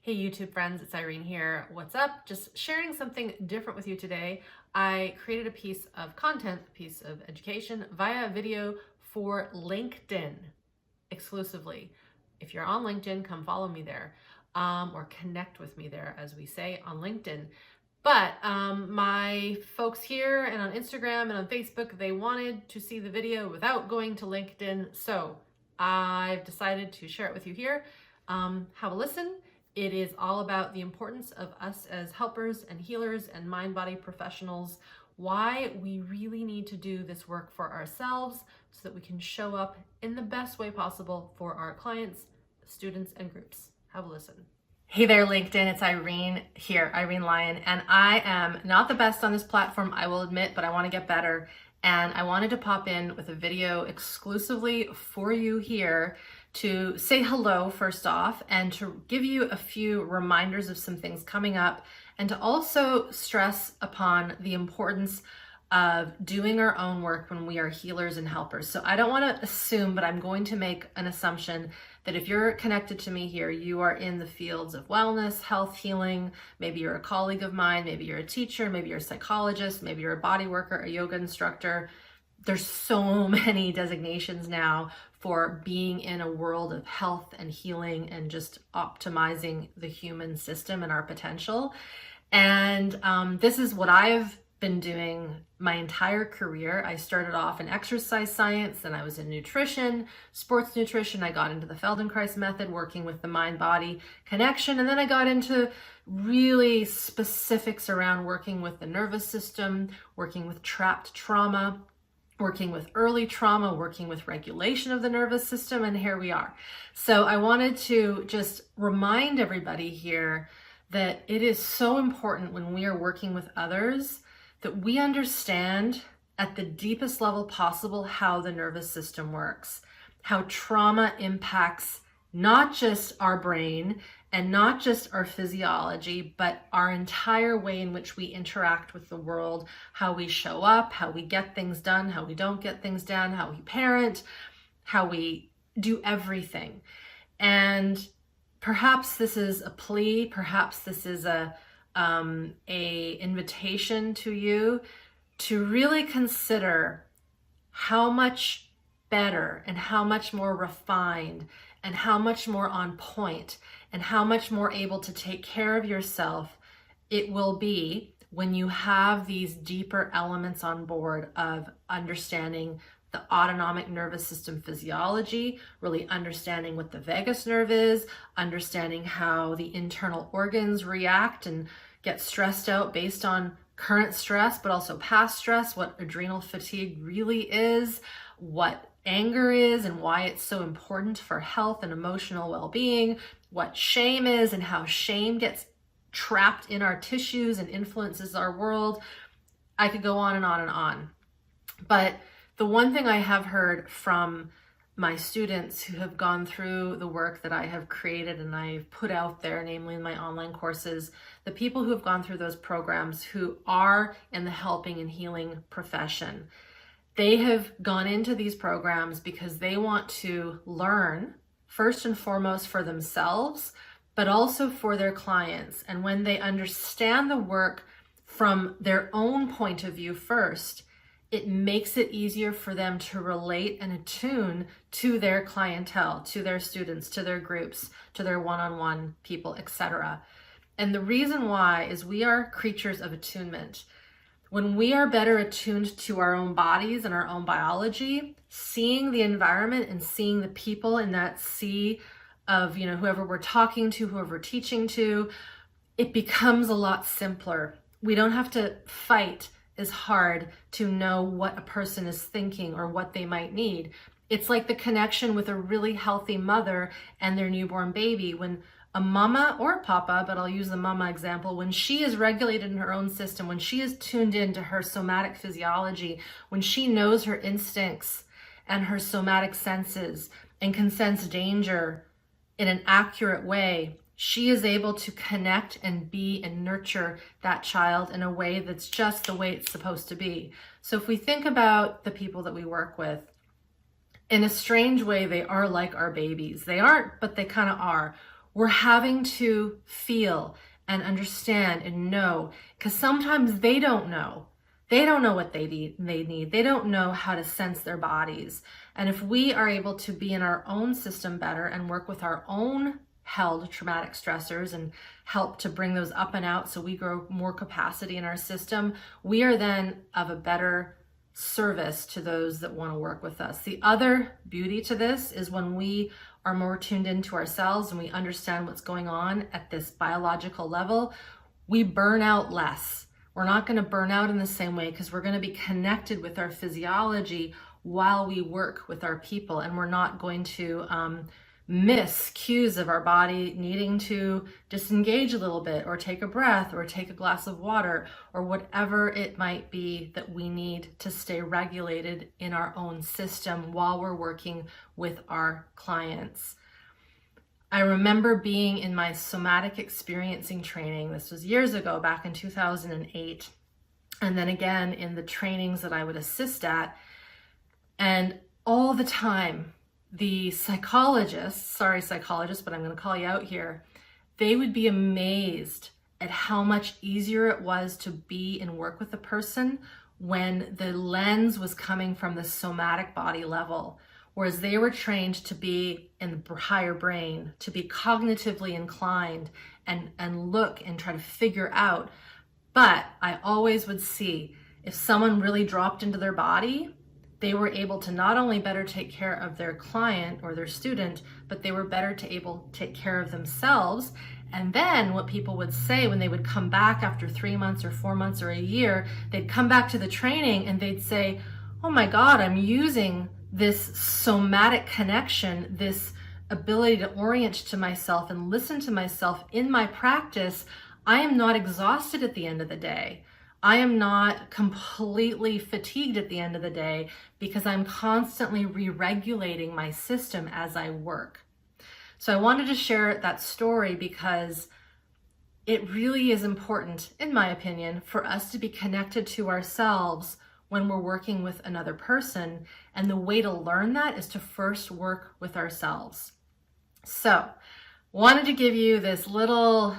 Hey YouTube friends, it's Irene here. What's up? Just sharing something different with you today. I created a piece of content, a piece of education via video for LinkedIn exclusively. If you're on LinkedIn, come follow me there or connect with me there, as we say on LinkedIn. But my folks here and on Instagram and on Facebook, they wanted to see the video without going to LinkedIn. So I've decided to share it with you here. Have a listen. It is all about the importance of us as helpers and healers and mind-body professionals, why we really need to do this work for ourselves so that we can show up in the best way possible for our clients, students, and groups. Have a listen. Hey there, LinkedIn. It's Irene here, Irene Lyon, and I am not the best on this platform, I will admit, but I want to get better. And I wanted to pop in with a video exclusively for you here to say hello first off and to give you a few reminders of some things coming up and to also stress upon the importance of doing our own work when we are healers and helpers. So I don't want to assume, but I'm going to make an assumption that if you're connected to me here, you are in the fields of wellness, health, healing. Maybe you're a colleague of mine, maybe you're a teacher, maybe you're a psychologist, maybe you're a body worker, a yoga instructor. There's so many designations now for being in a world of health and healing and just optimizing the human system and our potential. And this is what I've been doing my entire career. I started off in exercise science, then I was in nutrition, sports nutrition. I got into the Feldenkrais method, working with the mind-body connection. And then I got into really specifics around working with the nervous system, working with trapped trauma, working with early trauma, working with regulation of the nervous system, and here we are. So I wanted to just remind everybody here that it is so important when we are working with others that we understand at the deepest level possible how the nervous system works, how trauma impacts not just our brain and not just our physiology, but our entire way in which we interact with the world, how we show up, how we get things done, how we don't get things done, how we parent, how we do everything. And perhaps this is a plea, perhaps this is a invitation to you to really consider how much better and how much more refined and how much more on point and how much more able to take care of yourself it will be when you have these deeper elements on board of understanding the autonomic nervous system physiology, really understanding what the vagus nerve is, understanding how the internal organs react and get stressed out based on current stress, but also past stress, what adrenal fatigue really is, what anger is and why it's so important for health and emotional well-being, what shame is and how shame gets trapped in our tissues and influences our world. I could go on and on and on. But the one thing I have heard from my students who have gone through the work that I have created and I've put out there, namely in my online courses, the people who have gone through those programs who are in the helping and healing profession, they have gone into these programs because they want to learn first and foremost for themselves, but also for their clients. And when they understand the work from their own point of view first, it makes it easier for them to relate and attune to their clientele, to their students, to their groups, to their one-on-one people, etc. And the reason why is we are creatures of attunement. When we are better attuned to our own bodies and our own biology, seeing the environment and seeing the people in that sea of, whoever we're talking to, whoever we're teaching to, it becomes a lot simpler. We don't have to fight as hard to know what a person is thinking or what they might need. It's like the connection with a really healthy mother and their newborn baby. When a mama or a papa, but I'll use the mama example, when she is regulated in her own system, when she is tuned into her somatic physiology, when she knows her instincts and her somatic senses and can sense danger in an accurate way, she is able to connect and be and nurture that child in a way that's just the way it's supposed to be. So if we think about the people that we work with, in a strange way, they are like our babies. They aren't, but they kind of are. We're having to feel and understand and know, because sometimes they don't know. They don't know what they need. They don't know how to sense their bodies. And if we are able to be in our own system better and work with our own held traumatic stressors and help to bring those up and out so we grow more capacity in our system, we are then of a better service to those that want to work with us. The other beauty to this is when we are more tuned into ourselves and we understand what's going on at this biological level, we burn out less. We're not going to burn out in the same way because we're going to be connected with our physiology while we work with our people, and we're not going to miss cues of our body needing to disengage a little bit or take a breath or take a glass of water or whatever it might be that we need to stay regulated in our own system while we're working with our clients. I remember being in my somatic experiencing training. This was years ago, back in 2008. And then again in the trainings that I would assist at. And all the time, the psychologists, but I'm going to call you out here, they would be amazed at how much easier it was to be and work with a person when the lens was coming from the somatic body level. Whereas they were trained to be in the higher brain, to be cognitively inclined and look and try to figure out. But I always would see if someone really dropped into their body, they were able to not only better take care of their client or their student, but they were better to able to take care of themselves. And then what people would say when they would come back after 3 months or 4 months or a year, they'd come back to the training and they'd say, oh my God, I'm using this somatic connection, this ability to orient to myself and listen to myself in my practice. I am not exhausted at the end of the day. I am not completely fatigued at the end of the day because I'm constantly re-regulating my system as I work. So I wanted to share that story because it really is important, in my opinion, for us to be connected to ourselves when we're working with another person. And the way to learn that is to first work with ourselves. So wanted to give you this little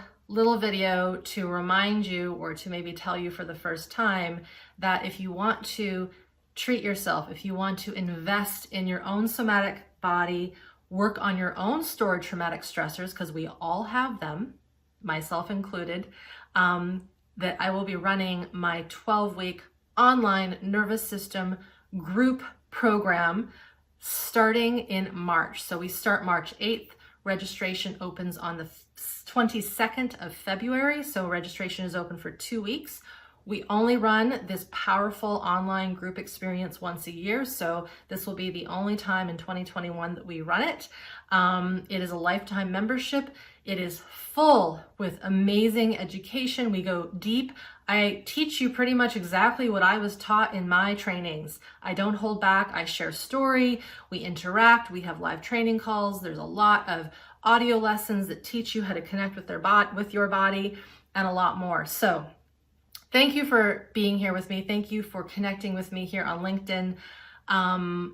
video to remind you, or to maybe tell you for the first time, that if you want to treat yourself, if you want to invest in your own somatic body, work on your own stored traumatic stressors, because we all have them, myself included, that I will be running my 12-week online nervous system group program starting in March. So we start March 8th. Registration opens on the 22nd of February. So registration is open for 2 weeks. We only run this powerful online group experience once a year. So this will be the only time in 2021 that we run it. It is a lifetime membership. It is full with amazing education. We go deep. I teach you pretty much exactly what I was taught in my trainings. I don't hold back. I share story. We interact. We have live training calls. There's a lot of audio lessons that teach you how to connect with your body, and a lot more. So thank you for being here with me. Thank you for connecting with me here on LinkedIn.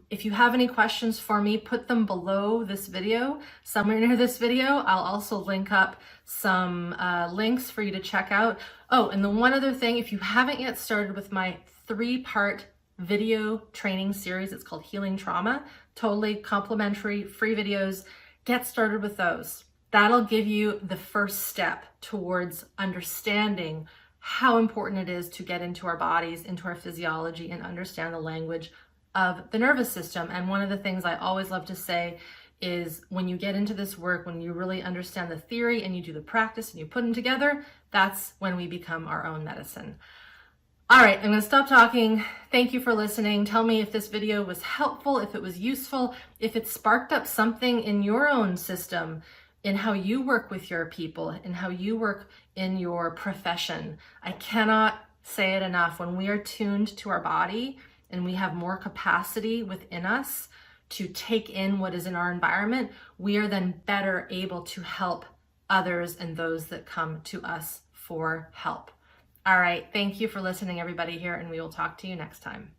If you have any questions for me, put them below this video, somewhere near this video. I'll also link up some links for you to check out. Oh, and the one other thing, if you haven't yet started with my 3-part video training series, it's called Healing Trauma, totally complimentary, free videos. Get started with those. That'll give you the first step towards understanding how important it is to get into our bodies, into our physiology, and understand the language of the nervous system. And one of the things I always love to say is when you get into this work, when you really understand the theory and you do the practice and you put them together, that's when we become our own medicine. All right, I'm going to stop talking. Thank you for listening. Tell me if this video was helpful, if it was useful, if it sparked up something in your own system, in how you work with your people, in how you work in your profession. I cannot say it enough. When we are tuned to our body and we have more capacity within us to take in what is in our environment, we are then better able to help others and those that come to us for help. All right, thank you for listening, everybody here, and we will talk to you next time.